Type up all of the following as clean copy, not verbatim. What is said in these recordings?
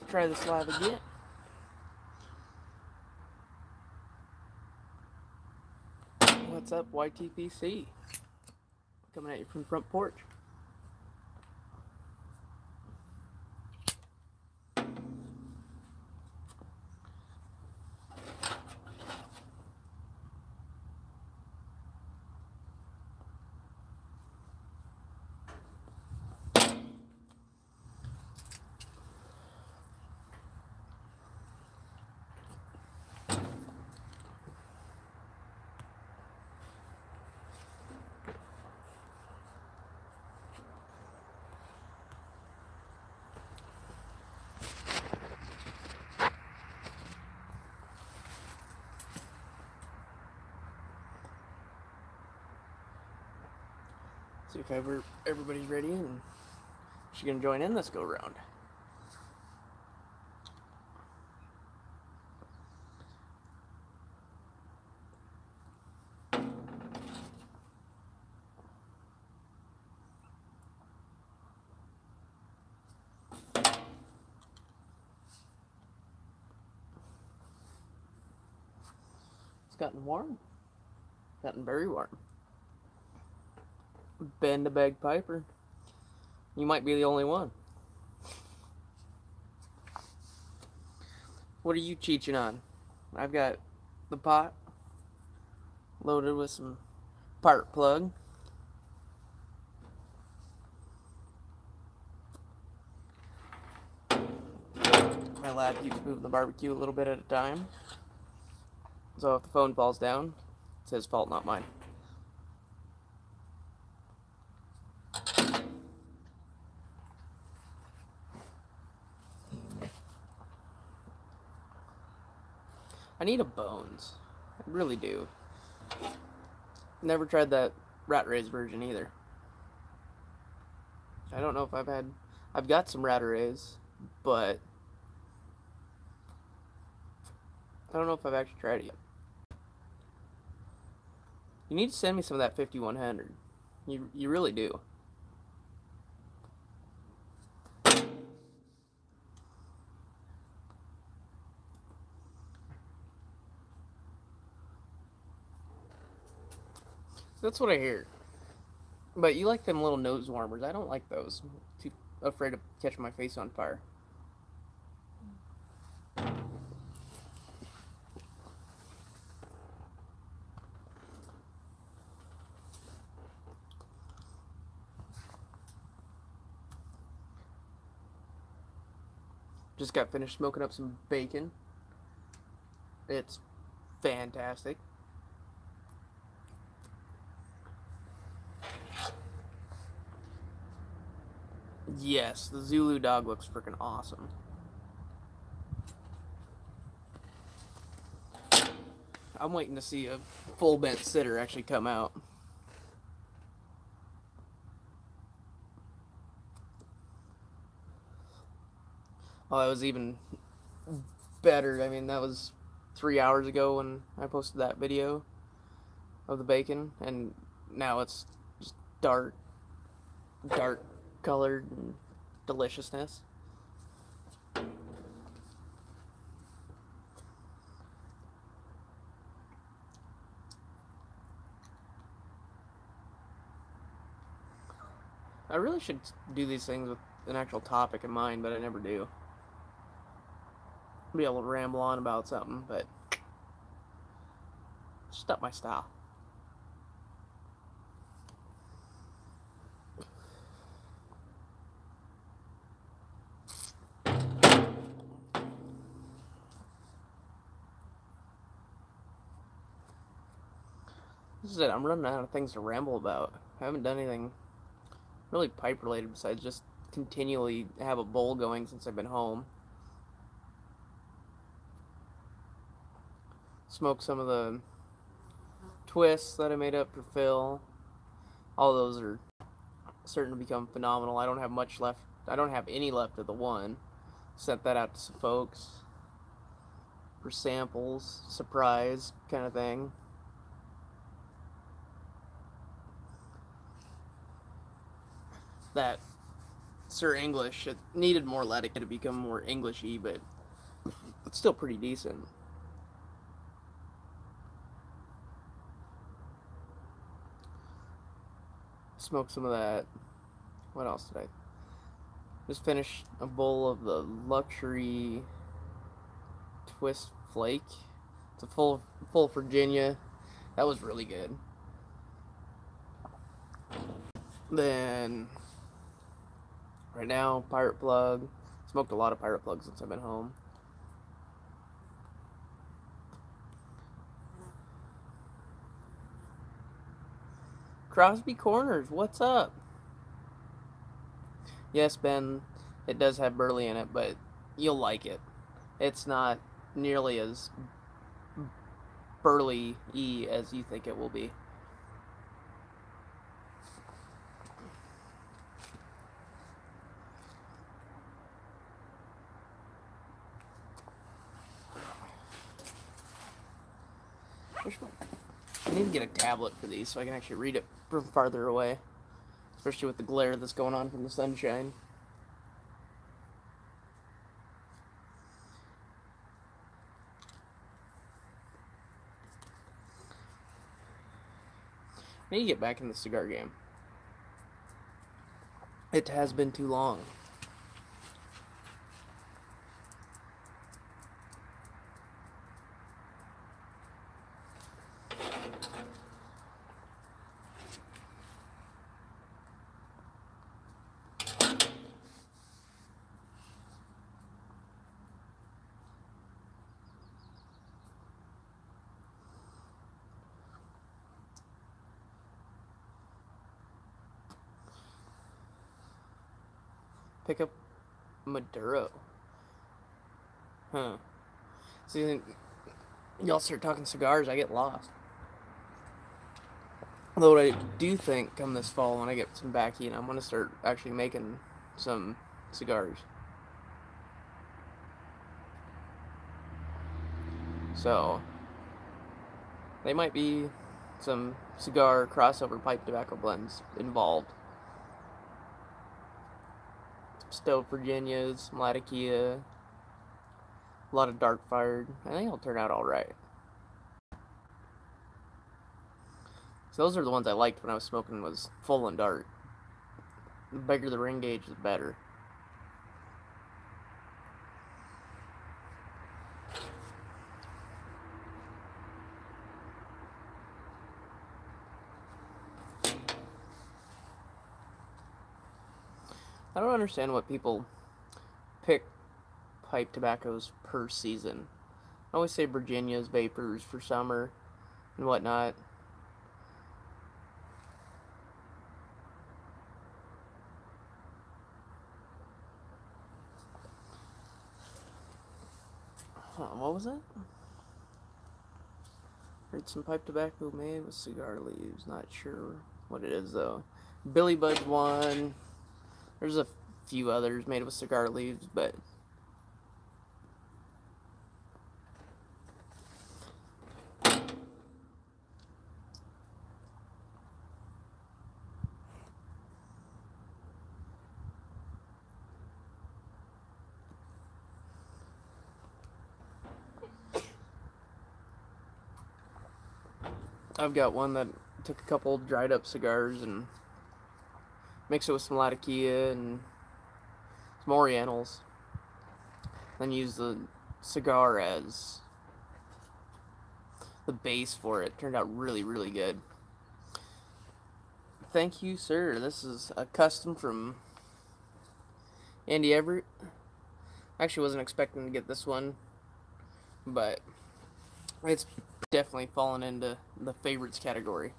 Try this live again. What's up, YTPC? Coming at you from front porch. See if everybody's ready and she's gonna join in. Let's go around. It's gotten warm. Gotten very warm. Ben the Bagpiper. You might be the only one. What are you cheeching on? I've got the pot loaded with some spark plug. My lad keeps moving the barbecue a little bit at a time. So if the phone falls down, it's his fault, not mine. I need a Bones. I really do. Never tried that rat race version either. I don't know if I've got some rat rays, but I don't know if I've actually tried it yet. You need to send me some of that 5100. You really do. That's what I hear. But you like them little nose warmers. I don't like those. I'm too afraid of catching my face on fire. Just got finished smoking up some bacon. It's fantastic. Yes, the Zulu dog looks freaking awesome. I'm waiting to see a full bent sitter actually come out. Oh, that was even better. I mean, that was 3 hours ago when I posted that video of the bacon, and now it's just dark colored and deliciousness. I really should do these things with an actual topic in mind, but I never do. Be able to ramble on about something, but it's just not my style. This is it. I'm running out of things to ramble about. I haven't done anything really pipe related besides just continually have a bowl going since I've been home. Smoke some of the twists that I made up for Phil. All those are starting to become phenomenal. I don't have much left. I don't have any left of the one. Sent that out to some folks for samples, surprise kind of thing. That Sir English. It needed more latitude to become more Englishy, but it's still pretty decent. Smoked some of that. What else did I? Just finished a bowl of the luxury twist flake. It's a full Virginia. That was really good. Then right now, Pirate Plug. Smoked a lot of Pirate Plug since I've been home. Crosby Corners, what's up? Yes, Ben, it does have burley in it, but you'll like it. It's not nearly as burley-y as you think it will be. I need to get a tablet for these so I can actually read it from farther away, especially with the glare that's going on from the sunshine. I need to get back in the cigar game. It has been too long. Pick up Maduro. Huh. See, y'all start talking cigars, I get lost. Although what I do think come this fall when I get some backy and I'm going to start actually making some cigars. So, they might be some cigar crossover pipe tobacco blends involved. Stove Virginias, Latakia, a lot of dark fired. I think it'll turn out alright. So those are the ones I liked when I was smoking, was full and dark. The bigger the ring gauge, the better. I don't understand what people pick pipe tobaccos per season. I always say Virginia's, Vapors for summer and whatnot. What was it? Heard some pipe tobacco made with cigar leaves. Not sure what it is though. Billy Bud's one. There's a few others made with cigar leaves, but I've got one that took a couple dried up cigars and mixed it with some Latakia and some Orientals. Then used the cigar as the base for it. Turned out really, really good. Thank you, sir. This is a custom from Andy Everett. Actually wasn't expecting to get this one, but it's definitely fallen into the favorites category.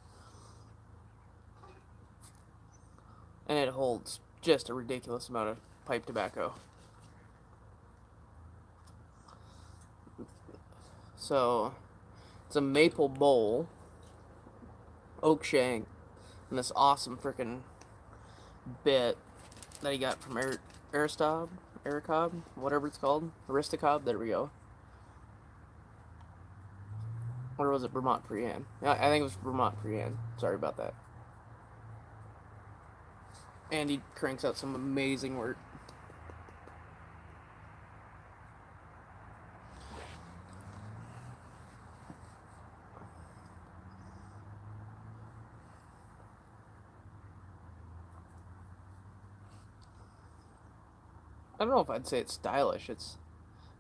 And it holds just a ridiculous amount of pipe tobacco. So, it's a maple bowl, oak shank, and this awesome freaking bit that he got from Aricob, whatever it's called, Aristocob, there we go. Or was it Vermont Prian? I think it was Vermont Prian. Sorry about that. And he cranks out some amazing work. I don't know if I'd say it's stylish,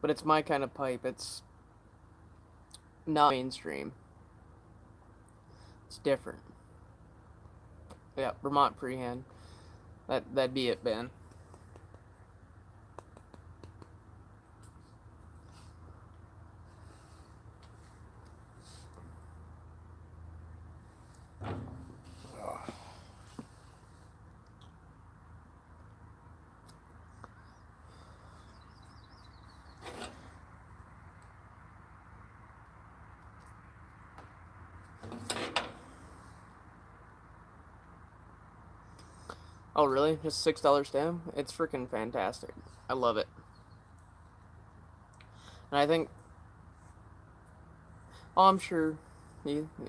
but it's my kind of pipe. It's not mainstream. It's different. Yeah, Vermont Freehand. That'd be it, Ben. Oh, really? Just $6 stem? It's freaking fantastic. I love it. And I think... Oh, I'm sure.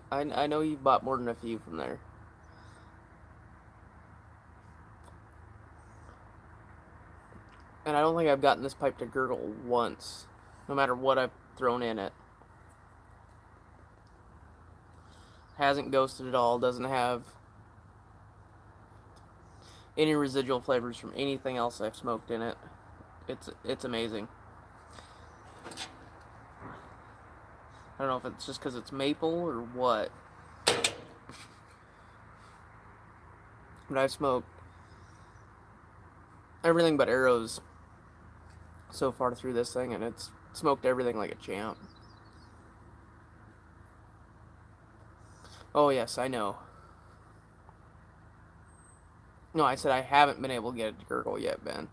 I know you bought more than a few from there. And I don't think I've gotten this pipe to gurgle once. No matter what I've thrown in it. Hasn't ghosted at all. Doesn't have any residual flavors from anything else I've smoked in it. It's amazing. I don't know if it's just because it's maple or what. But I've smoked everything but arrows so far through this thing, and it's smoked everything like a champ. Oh, yes, I know. No, I said I haven't been able to get it to gurgle yet, Ben.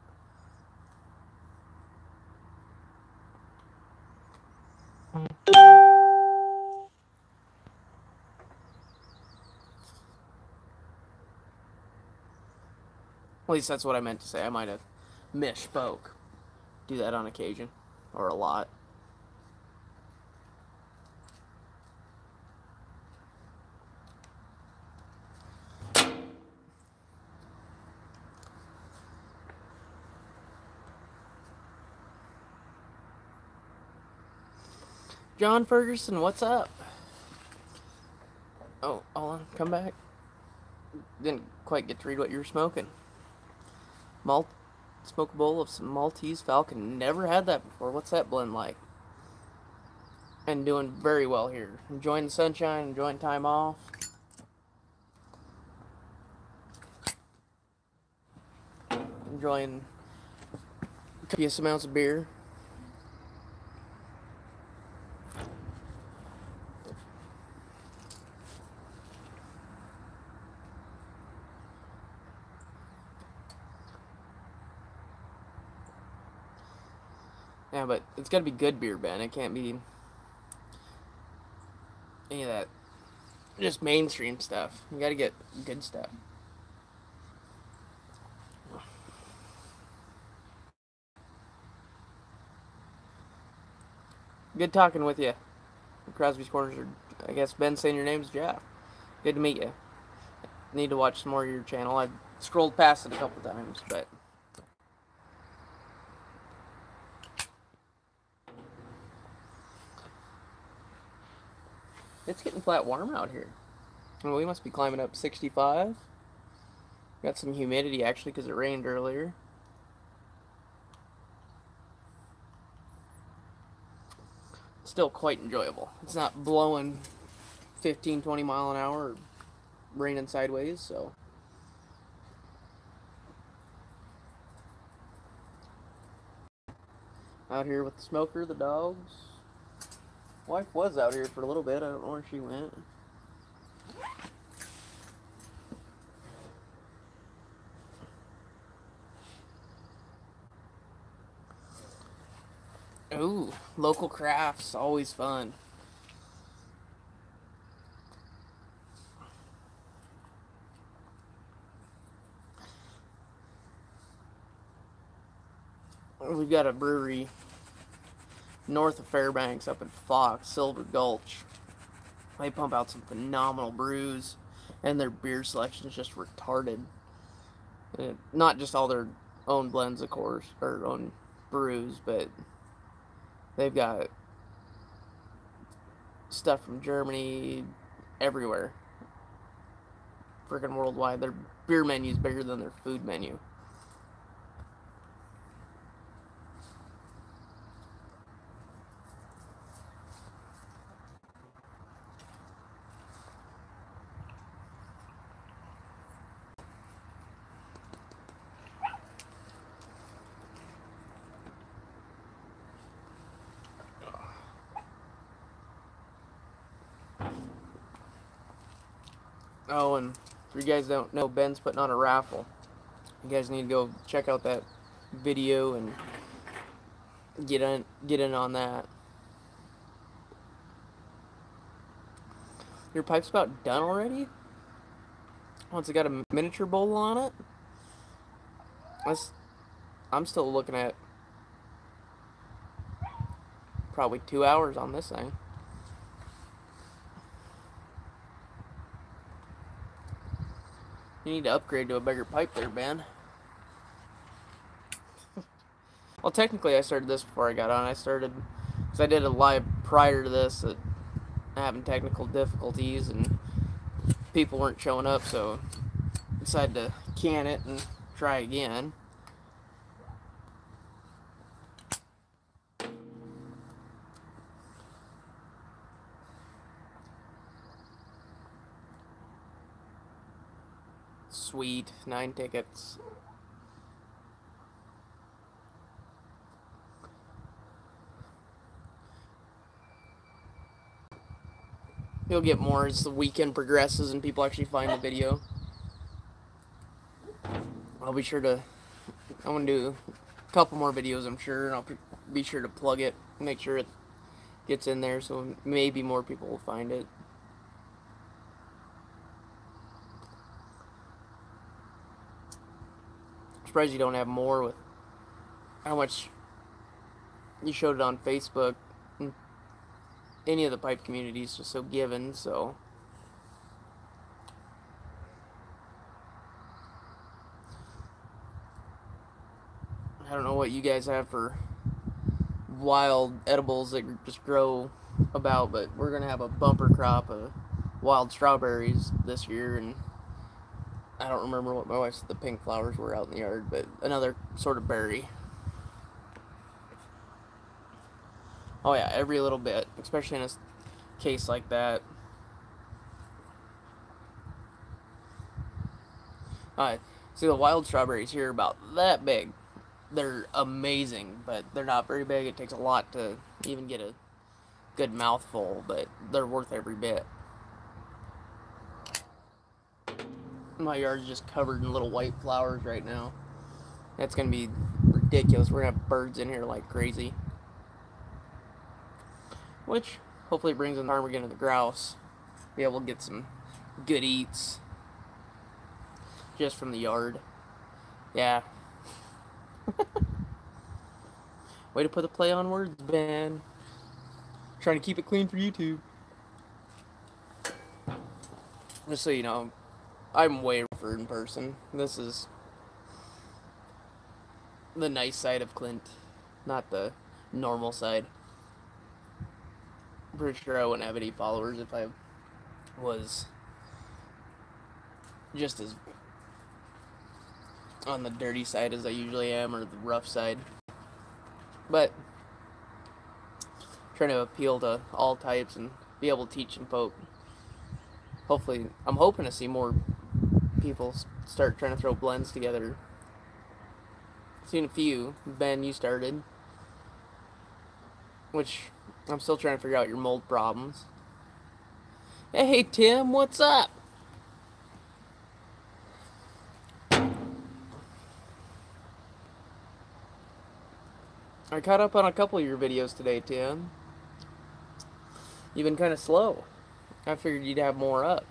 At least that's what I meant to say. I might have misspoke. Do that on occasion. Or a lot. John Ferguson, what's up? Oh, hold on. Come back. Didn't quite get to read what you were smoking. Smoke a bowl of some Maltese Falcon. Never had that before. What's that blend like? And doing very well here. Enjoying the sunshine, enjoying time off. Enjoying copious amounts of beer. Yeah, but it's gotta be good beer, Ben. It can't be any of that just mainstream stuff. You gotta get good stuff. Good talking with you. Crosby's Corners, I guess Ben saying your name's Jeff. Good to meet you. Need to watch some more of your channel. I've scrolled past it a couple times, but... It's getting flat warm out here. Well, we must be climbing up 65. Got some humidity, actually, because it rained earlier. Still quite enjoyable. It's not blowing 15, 20 mile an hour or raining sideways, so... Out here with the smoker, the dogs. Wife was out here for a little bit. I don't know where she went. Ooh, local crafts, always fun. We've got a brewery north of Fairbanks up in Fox, Silver Gulch. They pump out some phenomenal brews, and their beer selection is just retarded. Not just all their own blends, of course, or own brews, but they've got stuff from Germany, everywhere. Freaking worldwide. Their beer menu is bigger than their food menu. Oh, and if you guys don't know, Ben's putting on a raffle. You guys need to go check out that video and get in on that. Your pipe's about done already? Oh, it's got a miniature bowl on it? I'm still looking at probably 2 hours on this thing. You need to upgrade to a bigger pipe there, Ben. Well, technically I started this before I got on. Because I did a live prior to this that having technical difficulties and people weren't showing up, so I decided to can it and try again. Sweet, 9 tickets. You'll get more as the weekend progresses and people actually find the video. I'll be sure to, I'm going to do a couple more videos, I'm sure, and I'll be sure to plug it, make sure it gets in there so maybe more people will find it. I'm surprised you don't have more with how much you showed it on Facebook. Any of the pipe community is just so given, so I don't know what you guys have for wild edibles that just grow about, but we're gonna have a bumper crop of wild strawberries this year, and I don't remember what my wife said the pink flowers were out in the yard, but another sort of berry. Oh yeah, every little bit, especially in a case like that. See, the wild strawberries here are about that big. They're amazing, but they're not very big. It takes a lot to even get a good mouthful, but they're worth every bit. My yard's just covered in little white flowers right now. That's gonna be ridiculous. We're gonna have birds in here like crazy. Which hopefully brings in the ptarmigan and the grouse. Be able to get some good eats just from the yard. Yeah. Way to put the play on words, Ben. Trying to keep it clean for YouTube. Just so you know, I'm way rougher in person. This is the nice side of Clint, not the normal side. I'm pretty sure I wouldn't have any followers if I was just as on the dirty side as I usually am, or the rough side. But trying to appeal to all types and be able to teach some folk. Hopefully, I'm hoping to see more people start trying to throw blends together. Seen a few. Ben, you started, which I'm still trying to figure out your mold problems. Hey Tim, what's up? I caught up on a couple of your videos today, Tim. You've been kind of slow. I figured you'd have more up.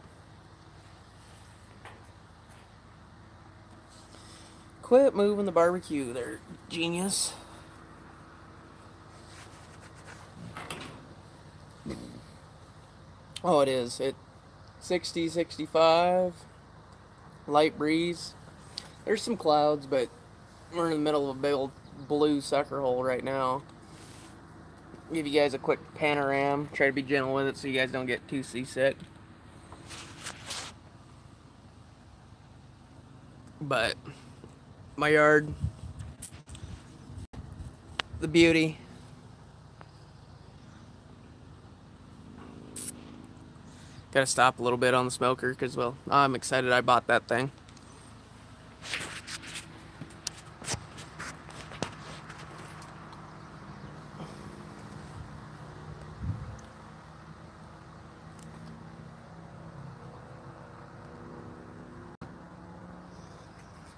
Quit moving the barbecue there, genius. Oh, it is. It 60, 65, light breeze. There's some clouds, but we're in the middle of a big old blue sucker hole right now. Give you guys a quick panorama. Try to be gentle with it so you guys don't get too seasick. But my yard, the beauty. Gotta stop a little bit on the smoker because, well, I'm excited I bought that thing.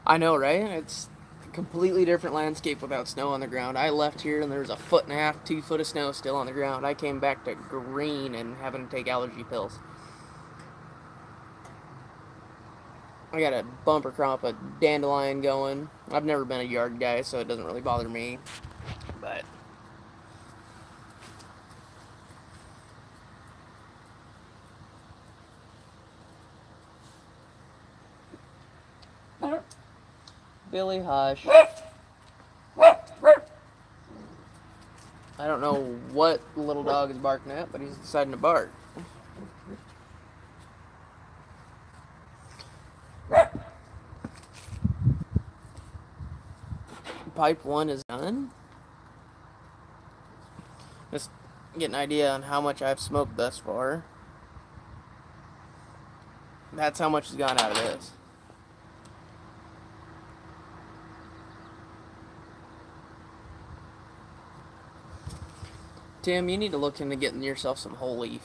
I know, right? It's a completely different landscape without snow on the ground. I left here and there was 1.5 2 foot of snow still on the ground. I came back to green and having to take allergy pills. I got a bumper crop of dandelion going. I've never been a yard guy, so it doesn't really bother me. But Billy, hush. I don't know what the little dog is barking at, but he's deciding to bark. Pipe 1 is done. Just get an idea on how much I've smoked thus far. That's how much has gone out of this. Tim, you need to look into getting yourself some whole leaf.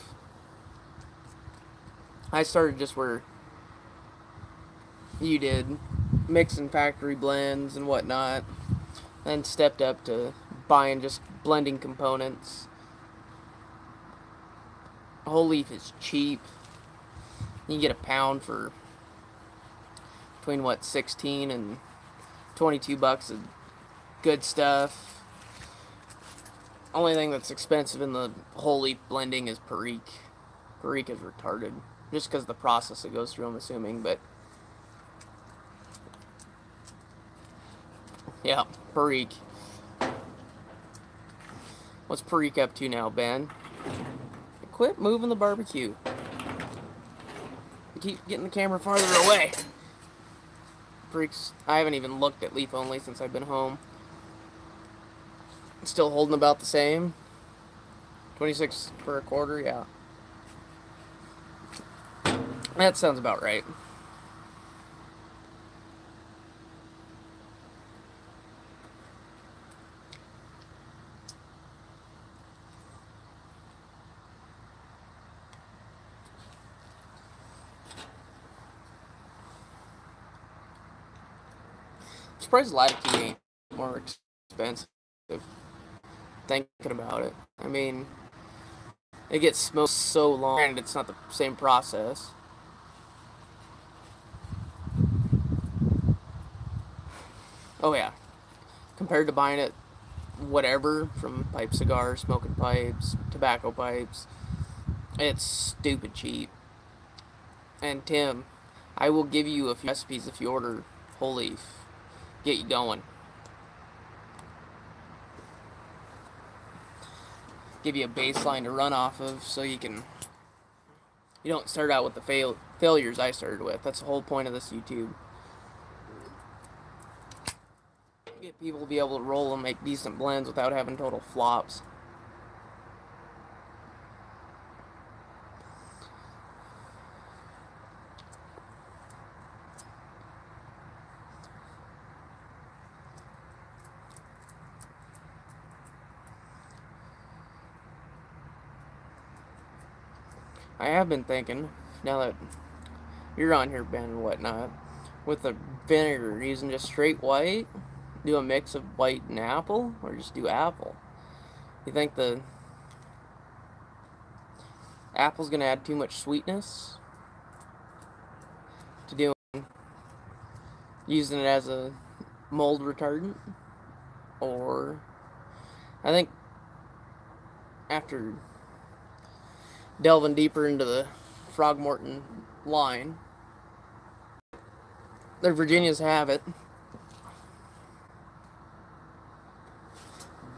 I started just where you did, mixing factory blends and whatnot, then stepped up to buying just blending components. Whole leaf is cheap. You can get a pound for between what, 16 and 22 bucks of good stuff. Only thing that's expensive in the whole leaf blending is Perique. Perique is retarded. Just because of the process it goes through, I'm assuming, but yeah, Perique. What's Perique up to now, Ben? Quit moving the barbecue. You keep getting the camera farther away. Perique's, I haven't even looked at leaf only since I've been home. Still holding about the same. 26 for a quarter, yeah. That sounds about right. I'm surprised Latitude ain't more expensive. Thinking about it. I mean, it gets smoked so long, and it's not the same process. Oh yeah. Compared to buying it whatever, from pipe cigars, smoking pipes, tobacco pipes, it's stupid cheap. And Tim, I will give you a few recipes if you order whole leaf. Get you going. Give you a baseline to run off of so you don't start out with the failures I started with. That's the whole point of this YouTube. Get people to be able to roll and make decent blends without having total flops. I have been thinking, now that you're on here, Ben, and whatnot, with the vinegar, using just straight white, do a mix of white and apple, or just do apple? You think the apple's going to add too much sweetness to doing, using it as a mold retardant? Or, I think, after delving deeper into the Frogmorton line, The Virginias have it.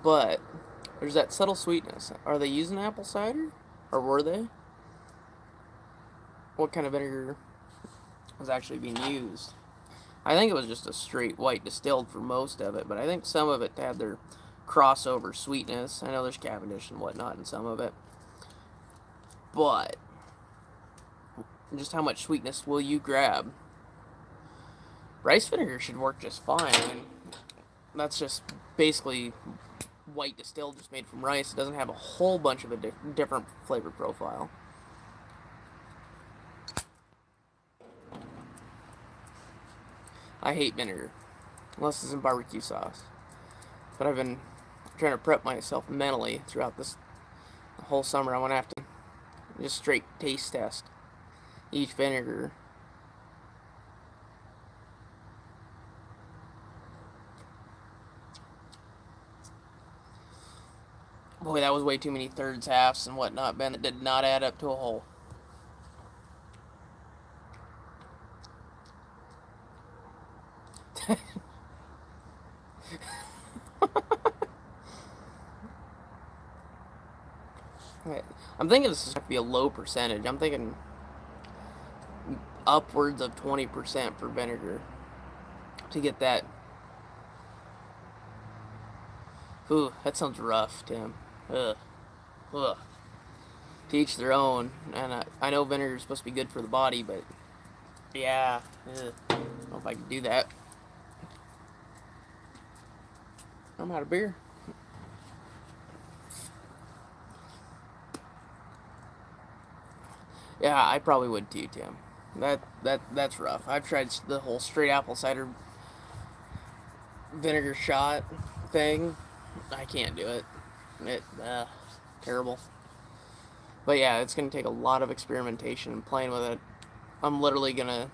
But there's that subtle sweetness. Are they using apple cider? Or were they? What kind of vinegar was actually being used? I think it was just a straight white distilled for most of it, but I think some of it had their crossover sweetness. I know there's Cavendish and whatnot in some of it. But just how much sweetness will you grab? Rice vinegar should work just fine. I mean, that's just basically white distilled, just made from rice. It doesn't have a whole bunch of a different flavor profile. I hate vinegar, unless it's in barbecue sauce. But I've been trying to prep myself mentally throughout this whole summer. I want to have to just straight taste test each vinegar. Boy, that was way too many thirds, halves, and whatnot, Ben. It did not add up to a whole. I'm thinking this is going to be a low percentage. I'm thinking upwards of 20% for vinegar to get that. Ooh, that sounds rough, Tim. Ugh. Ugh. To each their own. And I know vinegar is supposed to be good for the body, but yeah. Ugh. I don't know if I can do that. I'm out of beer. Yeah, I probably would too, Tim. That's rough. I've tried the whole straight apple cider vinegar shot thing. I can't do it. Terrible. But yeah, it's gonna take a lot of experimentation and playing with it. I'm literally gonna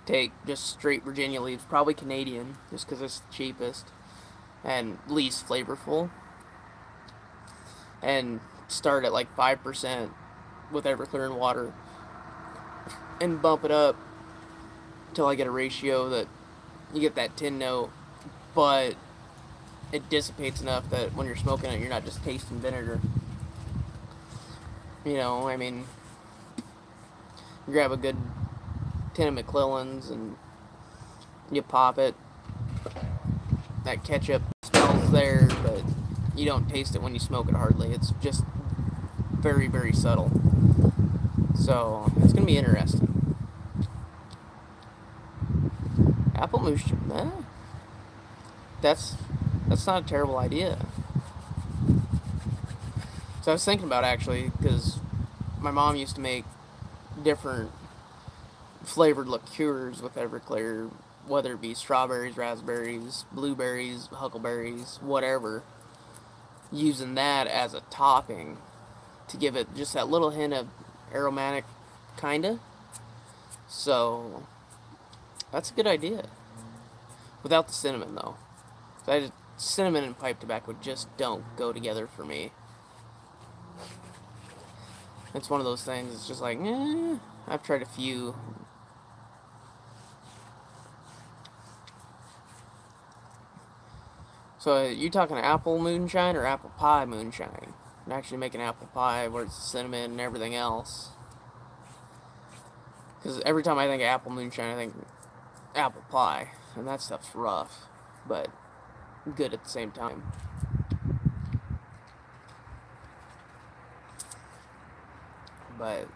take just straight Virginia leaves, probably Canadian, just because it's the cheapest and least flavorful, and start at like 5% with Everclear and water and bump it up until I get a ratio that you get that tin note, but it dissipates enough that when you're smoking it, you're not just tasting vinegar. You know, I mean, you grab a good tin of McClellan's and you pop it. That ketchup smells there, but you don't taste it when you smoke it hardly. It's just very, very subtle. So, it's going to be interesting. Apple mousse, that's not a terrible idea. So I was thinking about actually, because my mom used to make different flavored liqueurs with Everclear, whether it be strawberries, raspberries, blueberries, huckleberries, whatever, using that as a topping to give it just that little hint of aromatic, kinda. So that's a good idea. Without the cinnamon, though. Cinnamon and pipe tobacco just don't go together for me. It's one of those things, it's just like, I've tried a few. So, you talking apple moonshine or apple pie moonshine? I'm actually making apple pie where it's cinnamon and everything else. Because every time I think of apple moonshine, I think apple pie. And that stuff's rough, but good at the same time. But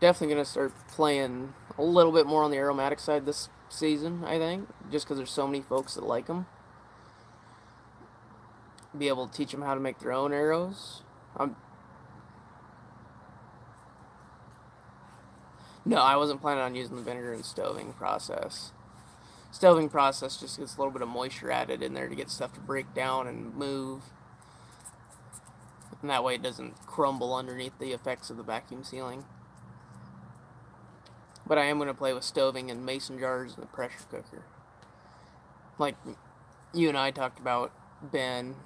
definitely going to start playing a little bit more on the aromatic side this season, I think. Just because there's so many folks that like them. Be able to teach them how to make their own arrows. No, I wasn't planning on using the vinegar and stoving process. Stoving process just gets a little bit of moisture added in there to get stuff to break down and move. And that way it doesn't crumble underneath the effects of the vacuum sealing. But I am going to play with stoving and mason jars and the pressure cooker. Like you and I talked about, Ben.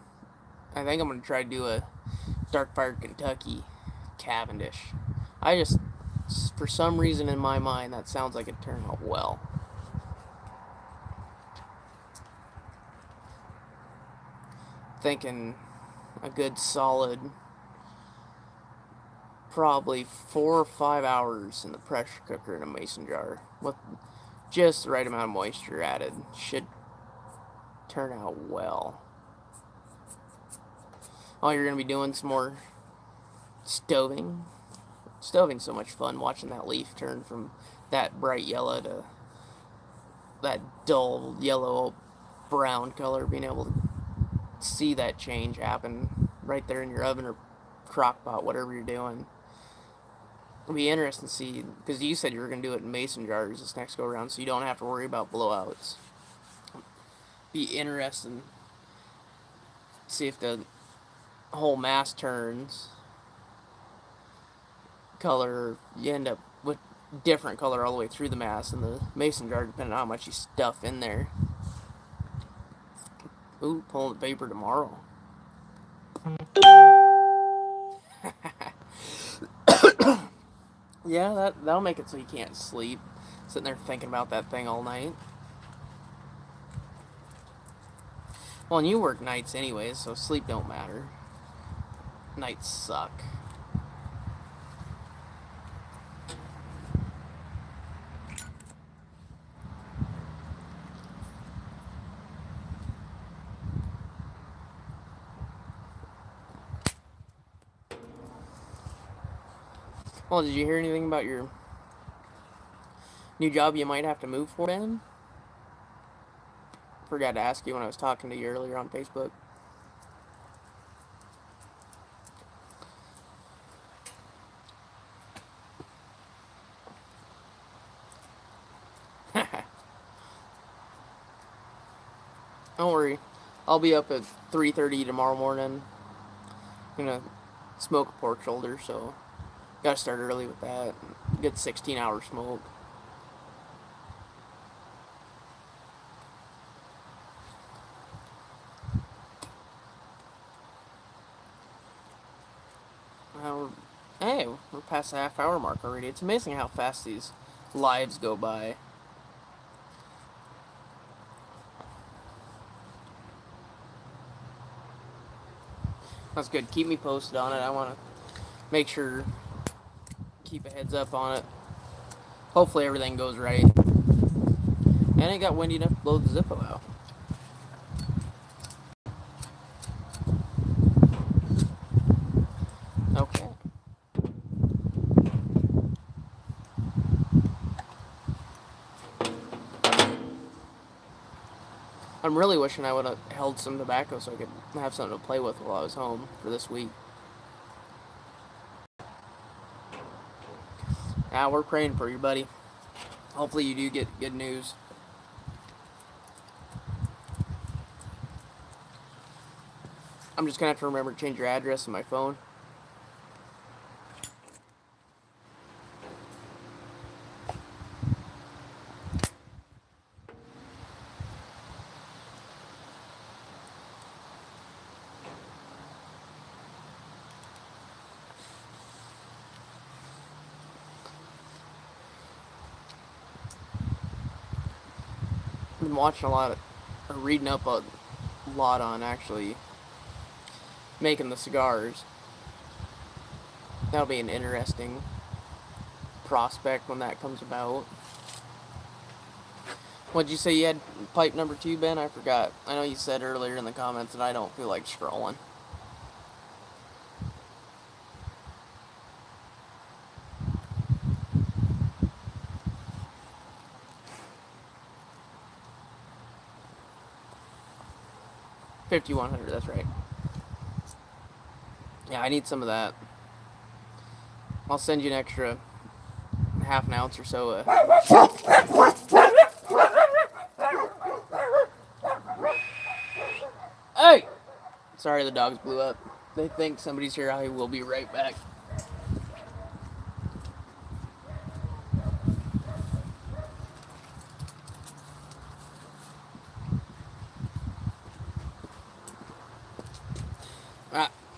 I think I'm going to try to do a Dark Fire Kentucky Cavendish. For some reason in my mind, that sounds like it turned out well. thinking a good solid probably 4 or 5 hours in the pressure cooker in a mason jar with just the right amount of moisture added. Should turn out well. Oh, you're going to be doing some more stoving. Stoving's so much fun, watching that leaf turn from that bright yellow to that dull yellow brown color, being able to see that change happen right there in your oven or crock pot, whatever you're doing. It'll be interesting to see, because you said you were going to do it in mason jars this next go around, so you don't have to worry about blowouts. Be interesting to see if the whole mass turns color. You end up with different color all the way through the mass in the mason jar, depending on how much you stuff in there. Ooh, pulling the paper tomorrow. Yeah, that'll make it so you can't sleep, sitting there thinking about that thing all night. Well, and you work nights anyways, so sleep don't matter. Nights suck. Well, did you hear anything about your new job you might have to move for, Ben? Forgot to ask you when I was talking to you earlier on Facebook. Don't worry. I'll be up at 3:30 tomorrow morning. I'm gonna smoke a pork shoulder, so gotta start early with that. Good 16-hour smoke. Hey, we're past the half-hour mark already. It's amazing how fast these lives go by. That's good. Keep me posted on it. I want to make sure, keep a heads up on it. Hopefully everything goes right. And it got windy enough to blow the Zippo out. Okay. I'm really wishing I would have held some tobacco so I could have something to play with while I was home for this week. Now we're praying for you, buddy. Hopefully you do get good news. I'm just going to have to remember to change your address on my phone. I've been watching a lot of, or reading up a lot on actually making the cigars. That'll be an interesting prospect when that comes about. What'd you say you had pipe number 2, Ben? I forgot. I know you said earlier in the comments and I don't feel like scrolling. $5,100, that's right. Yeah, I need some of that. I'll send you an extra half an ounce or so. Hey! Sorry the dogs blew up. They think somebody's here. I will be right back.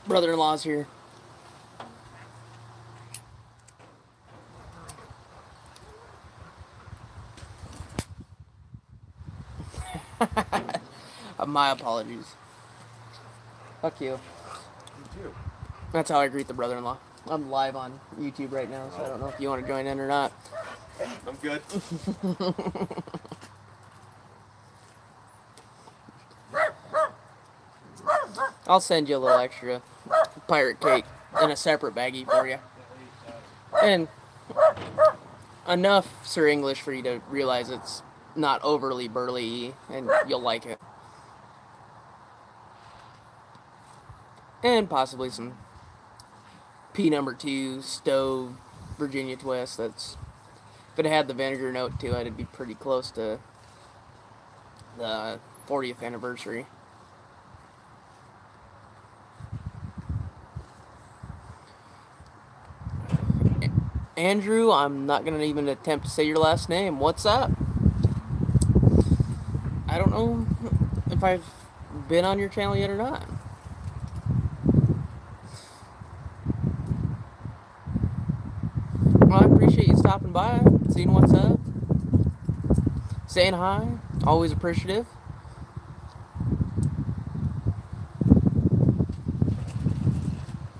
Brother-in-law's here. My apologies. Fuck you. You too. That's how I greet the brother-in-law. I'm live on YouTube right now, so I don't know if you want to join in or not. I'm good. I'll send you a little extra pirate cake in a separate baggie for you. And enough Sir English for you to realize it's not overly burly and you'll like it. And possibly some P#2 stove Virginia twist. That's, if it had the vinegar note to it, it'd be pretty close to the 40th anniversary. Andrew, I'm not going to even attempt to say your last name. What's up? I don't know if I've been on your channel yet or not. Well, I appreciate you stopping by, seeing what's up, saying hi. Always appreciative.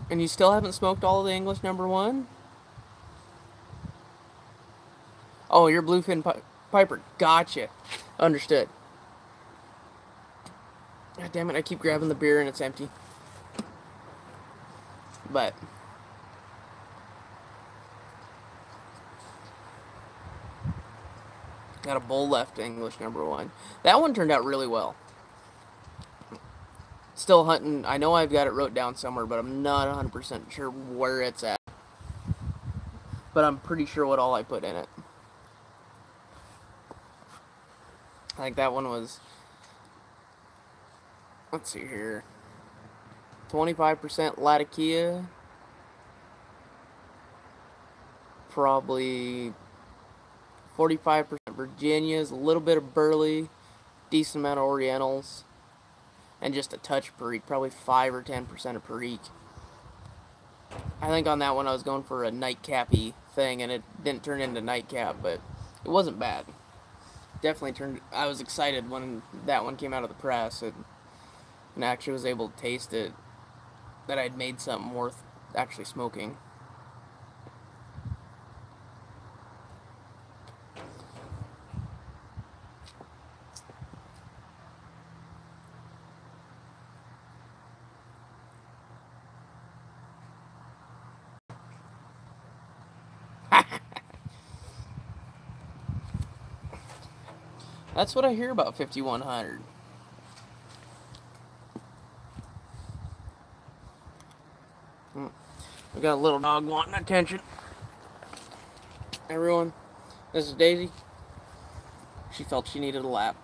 And you still haven't smoked all of the English #1? Oh, you're Bluefin Piper. Gotcha. Understood. God damn it, I keep grabbing the beer and it's empty. But got a bowl left, English #1. That one turned out really well. Still hunting. I know I've got it wrote down somewhere, but I'm not 100% sure where it's at. But I'm pretty sure what all I put in it. I think that one was, let's see here, 25% Latakia, probably 45% Virginias, a little bit of Burley, decent amount of Orientals, and just a touch of Perique, probably 5 or 10% of Perique. I think on that one I was going for a nightcappy thing, and it didn't turn into nightcap, but it wasn't bad. Definitely turned. I was excited when that one came out of the press and actually was able to taste it, that I'd made something worth actually smoking. That's what I hear about 5100. We got a little dog wanting attention. Everyone, this is Daisy. She felt she needed a lap.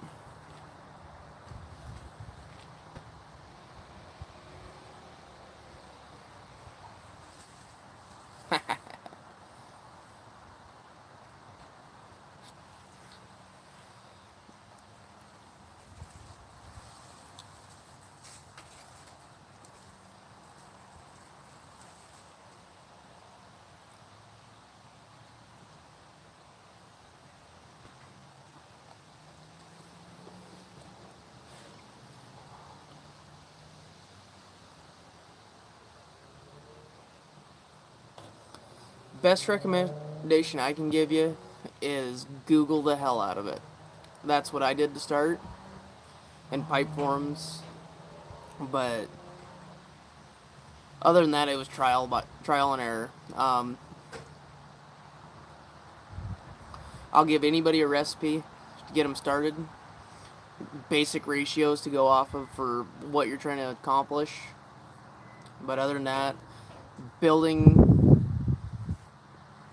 Best recommendation I can give you is Google the hell out of it. That's what I did to start, in pipe forums, but other than that, it was trial and error. I'll give anybody a recipe to get them started, basic ratios to go off of for what you're trying to accomplish, but other than that, building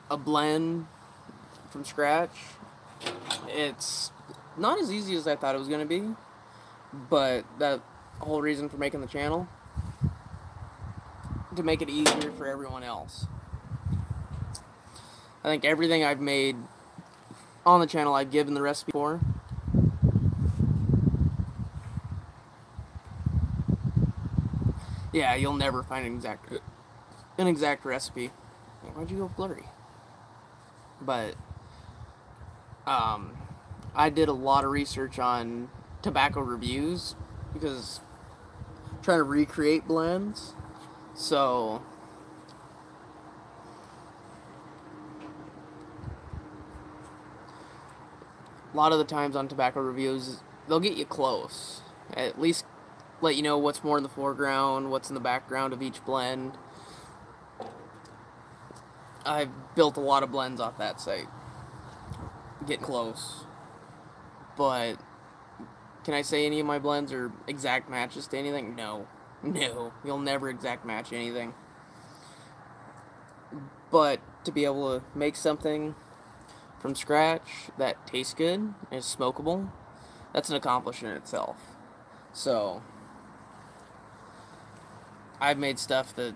a blend from scratch, it's not as easy as I thought it was going to be, but that whole reason for making the channel, to make it easier for everyone else. I think everything I've made on the channel I've given the recipe for. Yeah, you'll never find an exact recipe. Why'd you go blurry? But I did a lot of research on tobacco reviews, because trying to recreate blends. So a lot of the times on tobacco reviews, they'll get you close. At least let you know what's more in the foreground, what's in the background of each blend. I've built a lot of blends off that site. Getting close. But can I say any of my blends are exact matches to anything? No. No. You'll never exact match anything. But to be able to make something from scratch that tastes good and is smokable, that's an accomplishment in itself. So I've made stuff that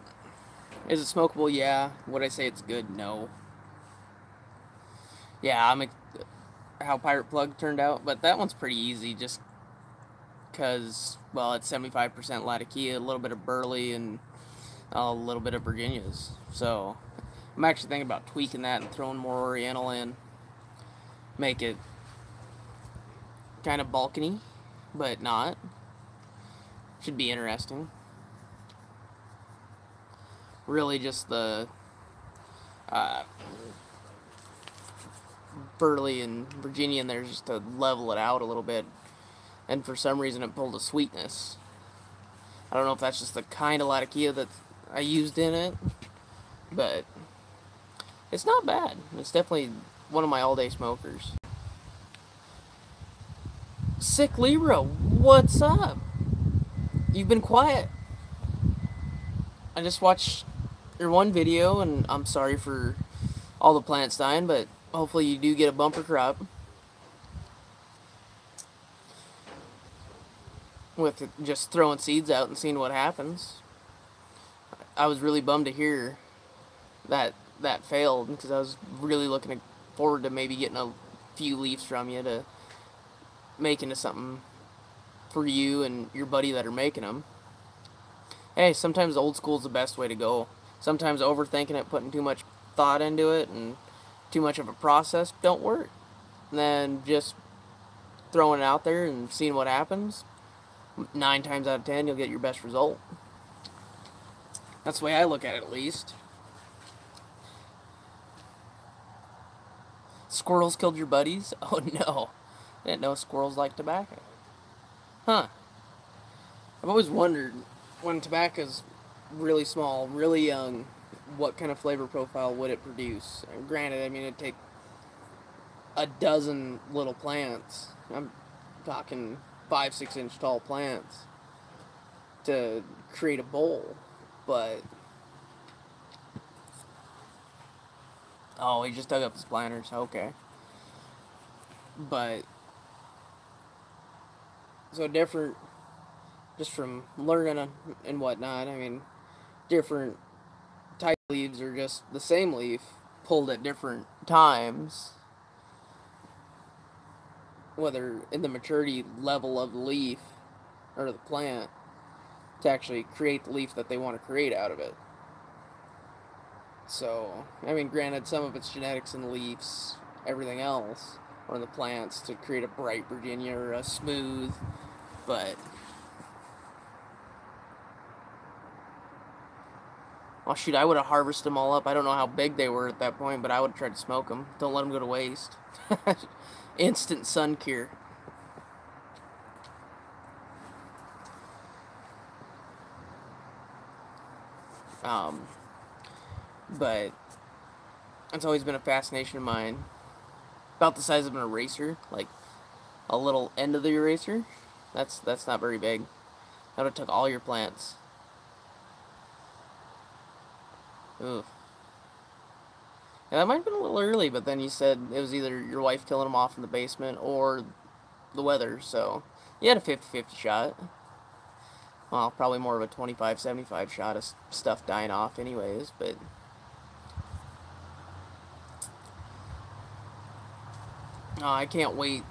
is it smokable? Yeah. Would I say it's good? No. Yeah, how Pirate Plug turned out, but that one's pretty easy just because, well, it's 75% Latakia, a little bit of Burley, and a little bit of Virginias. So I'm actually thinking about tweaking that and throwing more Oriental in. Make it kind of balcony, but not. Should be interesting. Really just the Burley and Virginia in there just to level it out a little bit. And for some reason it pulled a sweetness. I don't know if that's just the kind of Latakia that I used in it, but it's not bad. It's definitely one of my all-day smokers. Sick Libra, what's up? You've been quiet. I just watched your one video, and I'm sorry for all the plants dying, but hopefully you do get a bumper crop. With just throwing seeds out and seeing what happens. I was really bummed to hear that failed, because I was really looking forward to maybe getting a few leaves from you to make into something for you and your buddy that are making them. Hey, sometimes old school's the best way to go. Sometimes overthinking it, putting too much thought into it, and too much of a process don't work. And then just throwing it out there and seeing what happens. 9 times out of 10, you'll get your best result. That's the way I look at it, at least. Squirrels killed your buddies? Oh no. I didn't know squirrels like tobacco. Huh. I've always wondered, when tobacco's really small, really young, what kind of flavor profile would it produce? And granted, I mean, it'd take a dozen little plants. I'm talking 5-6 inch tall plants to create a bowl, but oh, he just dug up his planters. Okay, but so different, just from learning and whatnot. I mean, different type of leaves are just the same leaf pulled at different times, whether in the maturity level of the leaf or the plant, to actually create the leaf that they want to create out of it. So, I mean, granted, some of it's genetics in the leaves, everything else, or in the plants to create a bright Virginia or a smooth, but oh shoot, I would have harvested them all up. I don't know how big they were at that point, but I would have tried to smoke them. Don't let them go to waste. Instant sun cure. But it's always been a fascination of mine. About the size of an eraser, like a little end of the eraser. That's not very big. That would have took all your plants. Ooh. Yeah, that might have been a little early, but then you said it was either your wife killing them off in the basement or the weather, so you had a 50-50 shot. Well, probably more of a 25-75 shot of stuff dying off anyways, but I can't wait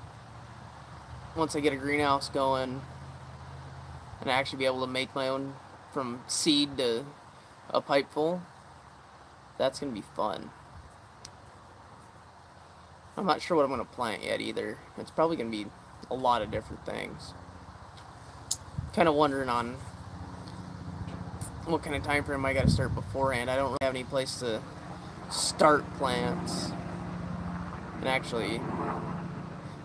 once I get a greenhouse going and actually be able to make my own from seed to a pipe full. That's going to be fun. I'm not sure what I'm going to plant yet either. It's probably going to be a lot of different things. Kind of wondering on what kind of time frame I got to start beforehand. I don't really have any place to start plants. And actually,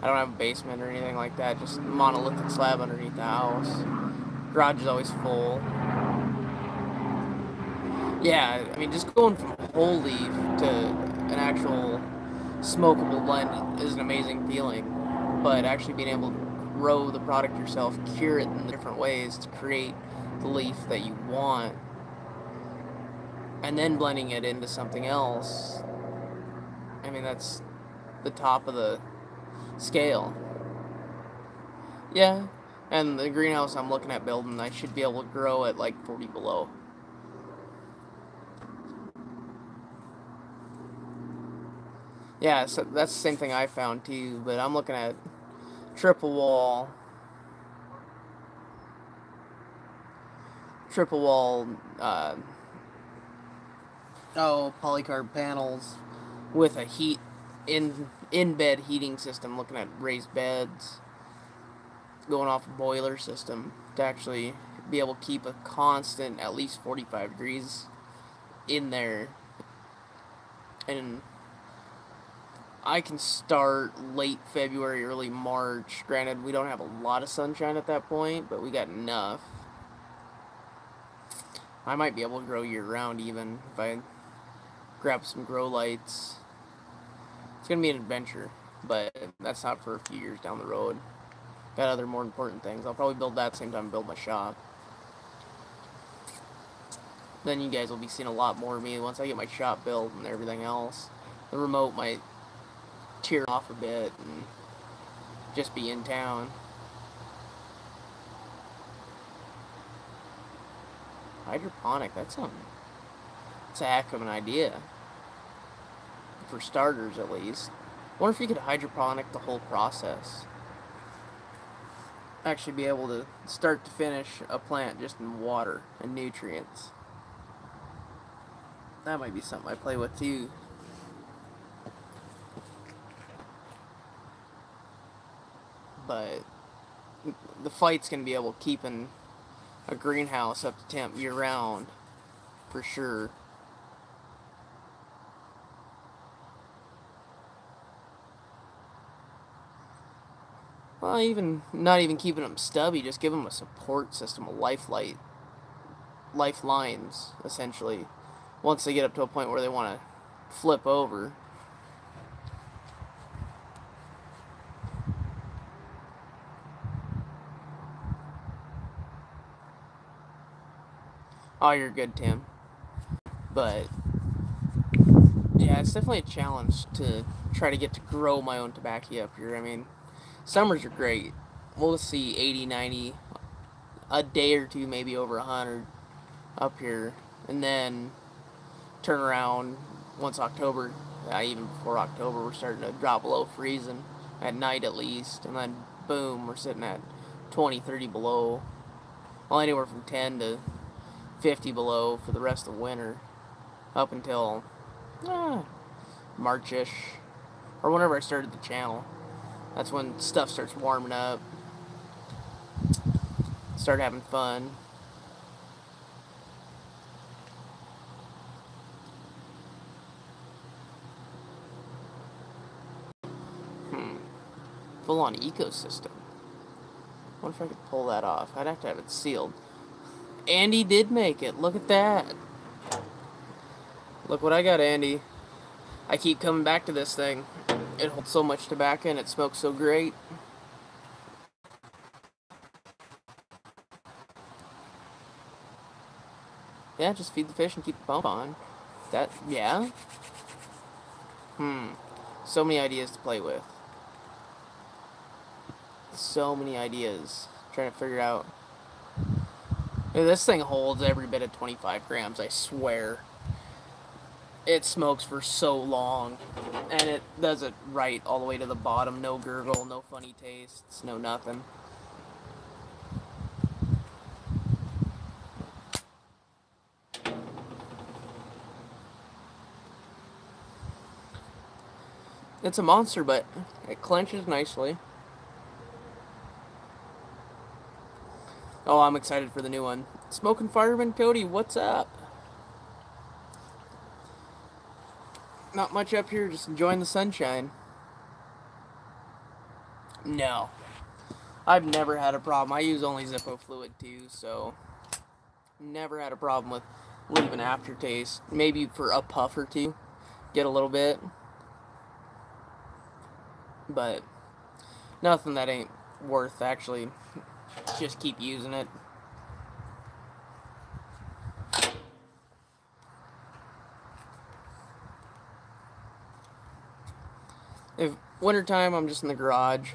I don't have a basement or anything like that, just monolithic slab underneath the house. Garage is always full. Yeah, I mean, just going from whole leaf to an actual smokable blend is an amazing feeling. But actually being able to grow the product yourself, cure it in different ways to create the leaf that you want, and then blending it into something else, I mean, that's the top of the scale. Yeah, and the greenhouse I'm looking at building, I should be able to grow at like 40 below. Yeah, so that's the same thing I found too, but I'm looking at triple wall polycarb panels with a in-bed heating system, looking at raised beds, going off a boiler system to actually be able to keep a constant at least 45 degrees in there. And I can start late February, early March. Granted, we don't have a lot of sunshine at that point, but we got enough. I might be able to grow year-round even if I grab some grow lights. It's going to be an adventure, but that's not for a few years down the road. Got other more important things. I'll probably build that same time I build my shop. Then you guys will be seeing a lot more of me once I get my shop built and everything else. The remote might tear off a bit and just be in town. Hydroponic, that's a heck of an idea. For starters, at least. I wonder if you could hydroponic the whole process. Actually be able to start to finish a plant just in water and nutrients. That might be something I play with too. But the fight's gonna be able to keep a greenhouse up to temp year round for sure. Well, not even keeping them stubby, just give them a support system, a lifelines, essentially. Once they get up to a point where they want to flip over. Oh, you're good, Tim. But yeah, it's definitely a challenge to try to get to grow my own tobacco up here. I mean, summers are great. We'll see 80, 90, a day or two, maybe over 100 up here. And then turn around once October, even before October, we're starting to drop below freezing, at night at least. And then, boom, we're sitting at 20, 30 below. Well, anywhere from 10 to 50 below for the rest of winter. Up until March-ish. Or whenever I started the channel. That's when stuff starts warming up. Start having fun. Full-on ecosystem. What if I could pull that off? I'd have to have it sealed. Andy did make it. Look at that. Look what I got, Andy. I keep coming back to this thing. It holds so much tobacco and it smokes so great. Yeah, just feed the fish and keep the pump on. That, yeah. So many ideas to play with. So many ideas. Trying to figure out. This thing holds every bit of 25 grams, I swear. It smokes for so long. And it does it right all the way to the bottom. No gurgle, no funny tastes, no nothing. It's a monster, but it clenches nicely. Oh, I'm excited for the new one. Smoking Fireman Cody, what's up? Not much up here, just enjoying the sunshine. No. I've never had a problem. I use only Zippo fluid too, so never had a problem with leaving aftertaste. Maybe for a puff or two, get a little bit. But nothing that ain't worth actually just keep using it. If wintertime, I'm just in the garage.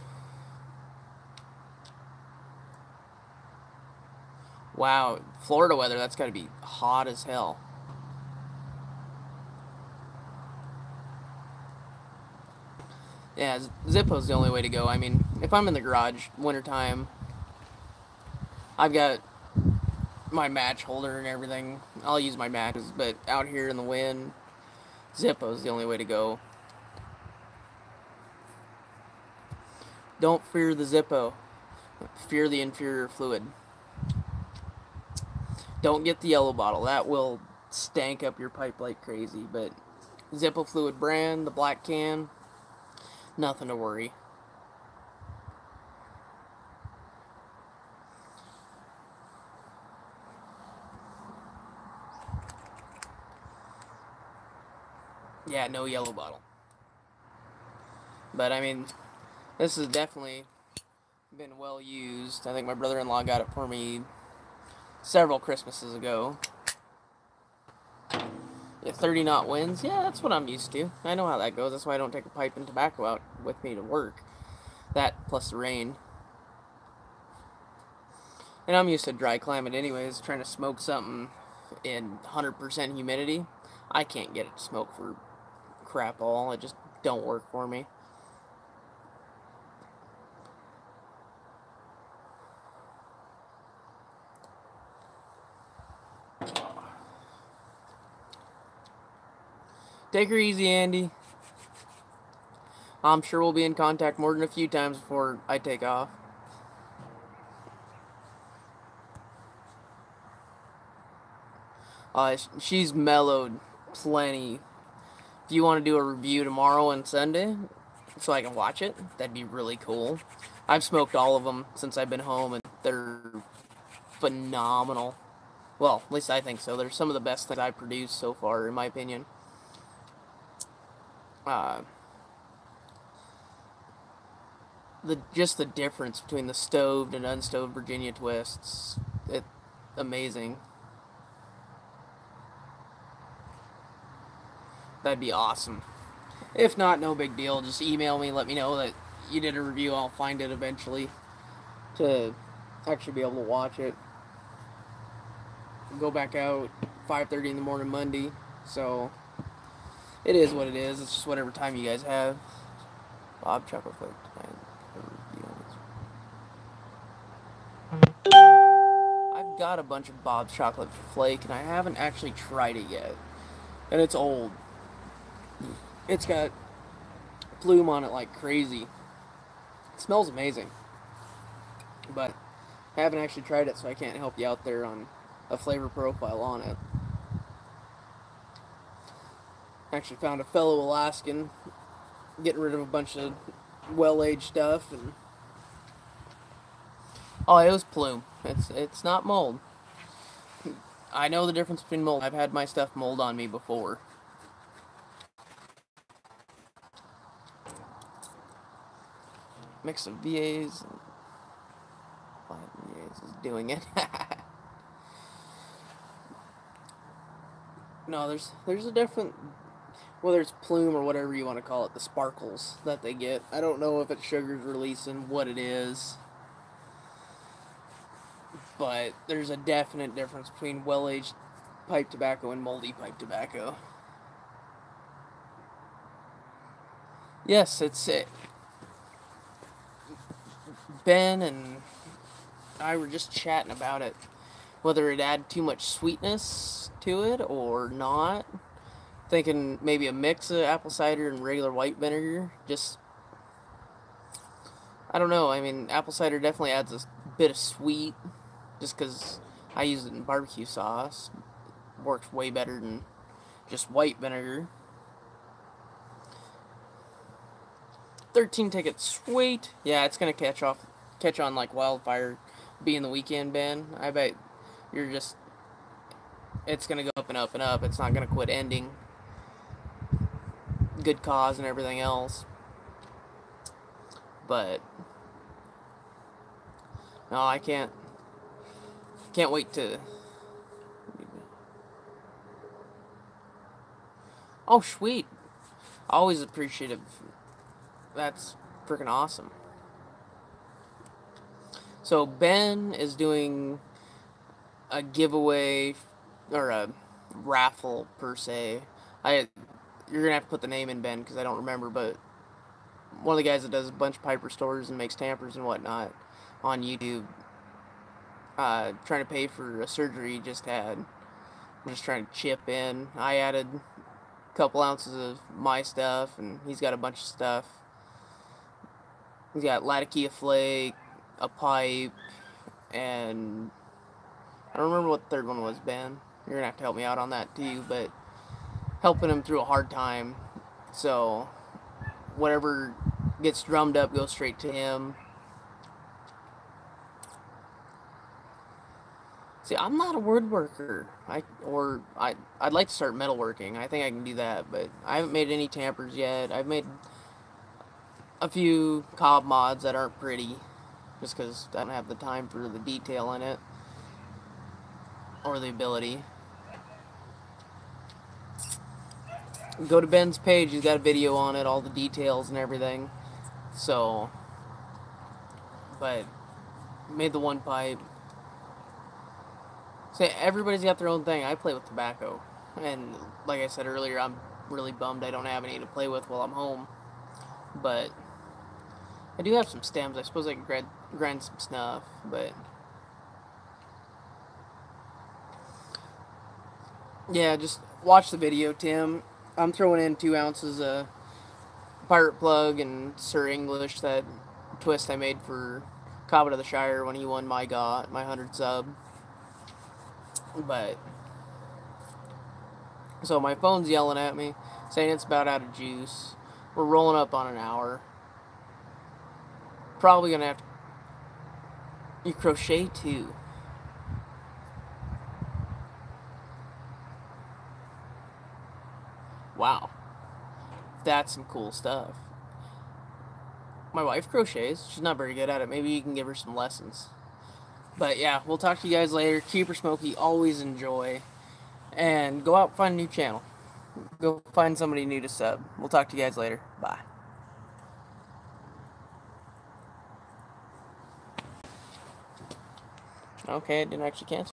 Wow, Florida weather, that's gotta be hot as hell. Yeah, Zippo's the only way to go. I mean, if I'm in the garage, wintertime, I've got my match holder and everything. I'll use my matches, but out here in the wind, Zippo's the only way to go. Don't fear the Zippo. Fear the inferior fluid. Don't get the yellow bottle. That will stank up your pipe like crazy. But Zippo fluid brand, the black can, nothing to worry. Yeah, no yellow bottle. But I mean, this has definitely been well used. I think my brother-in-law got it for me several Christmases ago. Yeah, 30 knot winds. Yeah, that's what I'm used to. I know how that goes. That's why I don't take a pipe and tobacco out with me to work. That plus the rain. And I'm used to dry climate anyways. Trying to smoke something in 100% humidity, I can't get it to smoke for crap all. It just don't work for me. Take her easy, Andy. I'm sure we'll be in contact more than a few times before I take off. She's mellowed plenty. If you want to do a review tomorrow and Sunday, so I can watch it, that'd be really cool. I've smoked all of them since I've been home, and they're phenomenal. Well, at least I think so. They're some of the best things I've produced so far, in my opinion. Just the difference between the stoved and unstoved Virginia twists, it's amazing. That'd be awesome. If not, no big deal. Just email me, let me know that you did a review. I'll find it eventually to actually be able to watch it. Go back out 5:30 in the morning Monday, so it is what it is. It's just whatever time you guys have. Bob Chocolate Flake. I've got a bunch of Bob's Chocolate Flake, and I haven't actually tried it yet. And it's old. It's got plume on it like crazy. It smells amazing. But I haven't actually tried it, so I can't help you out there on a flavor profile on it. Actually found a fellow Alaskan getting rid of a bunch of well-aged stuff, and oh, it was plume. It's not mold. I know the difference between mold. I've had my stuff mold on me before. Mix of VAs and VAs is doing it. No, there's a different, whether it's plume or whatever you want to call it, the sparkles that they get. I don't know if it's sugar's releasing, what it is, but there's a definite difference between well-aged pipe tobacco and moldy pipe tobacco. Yes, it's it. Ben and I were just chatting about it, whether it add too much sweetness to it or not. Thinking maybe a mix of apple cider and regular white vinegar. Just, I don't know. I mean, apple cider definitely adds a bit of sweet, just because I use it in barbecue sauce. Works way better than just white vinegar. 13 tickets, sweet. Yeah, it's gonna catch on like wildfire. Being the weekend, Ben, I bet it's gonna go up and up and up. It's not gonna quit ending. Good cause and everything else. But no, I can't wait to. Oh, sweet. Always appreciative. That's freaking awesome. So Ben is doing a giveaway or a raffle per se. You're gonna have to put the name in, Ben, because I don't remember, but one of the guys that does a bunch of Piper stores and makes tampers and whatnot on YouTube, trying to pay for a surgery he just had. I'm just trying to chip in. I added a couple ounces of my stuff, and he's got a bunch of stuff. He's got Latakia flake, a pipe, and I don't remember what the third one was, Ben. You're gonna have to help me out on that too, but helping him through a hard time. So whatever gets drummed up goes straight to him. See, I'm not a woodworker. I'd like to start metalworking. I think I can do that, but I haven't made any tampers yet. I've made a few cob mods that aren't pretty, just because I don't have the time for the detail in it, or the ability. Go to Ben's page, he's got a video on it, all the details and everything. So, but made the one pipe. So everybody's got their own thing. I play with tobacco, and like I said earlier, I'm really bummed I don't have any to play with while I'm home. But I do have some stems. I suppose I could grind some snuff, but yeah, just watch the video, Tim. I'm throwing in 2 ounces of Pirate Plug and Sir English, that twist I made for Cobbett of the Shire when he won my 100 sub. But so my phone's yelling at me, saying it's about out of juice. We're rolling up on an hour. Probably gonna have to. You crochet too. Wow, that's some cool stuff. My wife crochets. She's not very good at it. Maybe you can give her some lessons. But yeah, we'll talk to you guys later. Keep her smoky. Always enjoy. And go out and find a new channel. Go find somebody new to sub. We'll talk to you guys later. Bye. Okay, it didn't actually cancel.